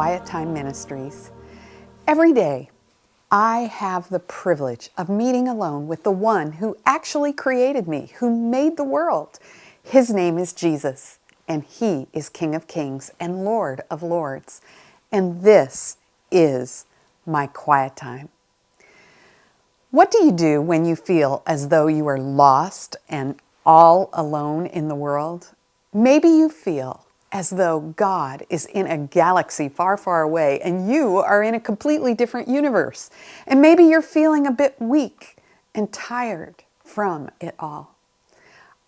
Quiet Time Ministries. Every day, I have the privilege of meeting alone with the one who actually created me, who made the world. His name is Jesus, and He is King of Kings and Lord of Lords. And this is my quiet time. What do you do when you feel as though you are lost and all alone in the world? Maybe you feel as though God is in a galaxy far, far away and you are in a completely different universe. And maybe you're feeling a bit weak and tired from it all.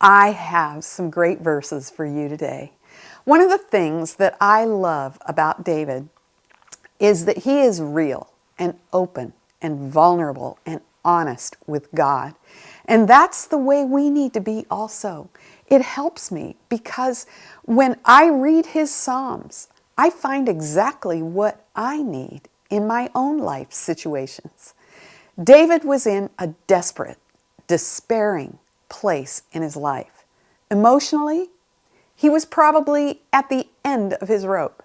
I have some great verses for you today. One of the things that I love about David is that he is real and open and vulnerable and honest with God. And that's the way we need to be also. It helps me because when I read his Psalms, I find exactly what I need in my own life situations. David was in a desperate, despairing place in his life. Emotionally, he was probably at the end of his rope.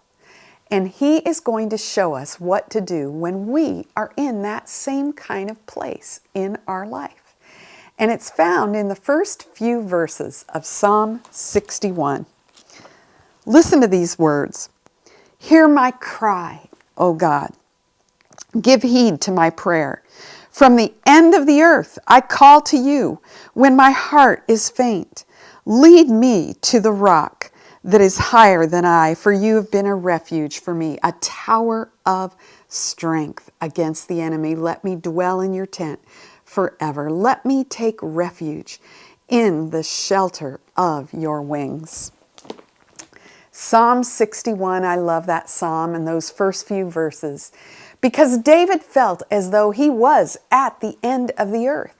And he is going to show us what to do when we are in that same kind of place in our life. And it's found in the first few verses of Psalm 61. Listen to these words. Hear my cry, O God. Give heed to my prayer. From the end of the earth I call to you when my heart is faint. Lead me to the rock that is higher than I, for you have been a refuge for me, a tower of strength against the enemy. Let me dwell in your tent forever. Let me take refuge in the shelter of your wings. Psalm 61, I love that psalm and those first few verses because David felt as though he was at the end of the earth.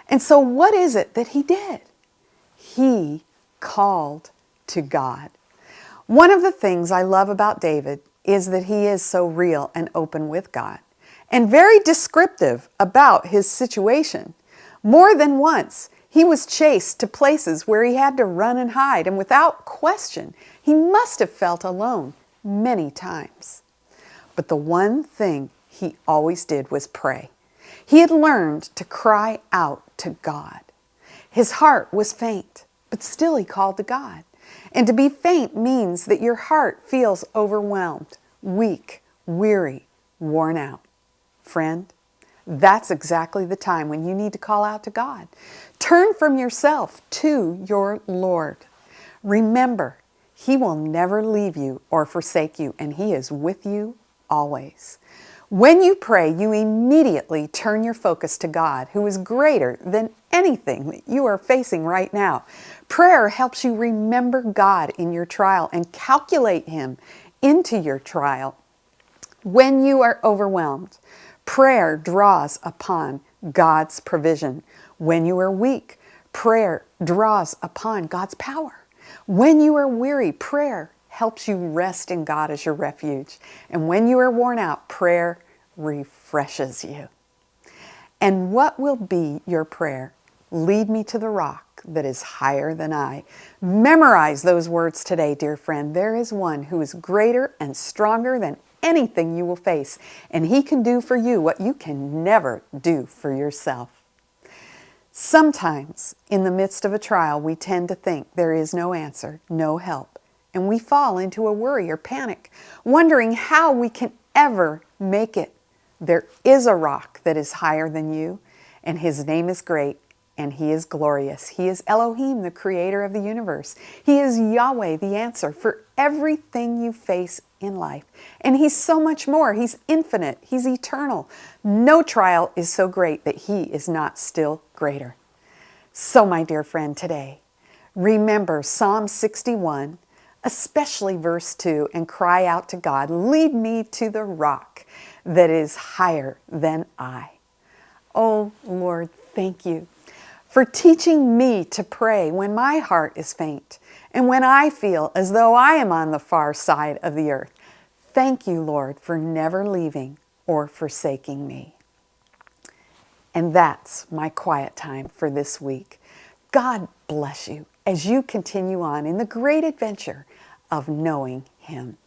And so what is it that he did? He called to God. One of the things I love about David is that he is so real and open with God and very descriptive about his situation. More than once, he was chased to places where he had to run and hide, and without question, he must have felt alone many times. But the one thing he always did was pray. He had learned to cry out to God. His heart was faint, but still he called to God. And to be faint means that your heart feels overwhelmed, weak, weary, worn out. Friend, that's exactly the time when you need to call out to God. Turn from yourself to your Lord. Remember, He will never leave you or forsake you, and He is with you always. When you pray, you immediately turn your focus to God, who is greater than anything that you are facing right now. Prayer helps you remember God in your trial and calculate Him into your trial. When you are overwhelmed, prayer draws upon God's provision. When you are weak, prayer draws upon God's power. When you are weary, prayer helps you rest in God as your refuge. And when you are worn out, prayer refreshes you. And what will be your prayer? Lead me to the rock that is higher than I. Memorize those words today, dear friend. There is one who is greater and stronger than anything you will face, and He can do for you what you can never do for yourself. Sometimes, in the midst of a trial, we tend to think there is no answer, no help, and we fall into a worry or panic, wondering how we can ever make it. There is a rock that is higher than you, and His name is great, and He is glorious. He is Elohim, the creator of the universe. He is Yahweh, the answer for everything you face in life. And He's so much more. He's infinite. He's eternal. No trial is so great that He is not still greater. So, my dear friend, today, remember Psalm 61, especially verse 2, and cry out to God, lead me to the rock that is higher than I. Oh, Lord, thank you for teaching me to pray when my heart is faint and when I feel as though I am on the far side of the earth. Thank you, Lord, for never leaving or forsaking me. And that's my quiet time for this week. God bless you as you continue on in the great adventure of knowing Him.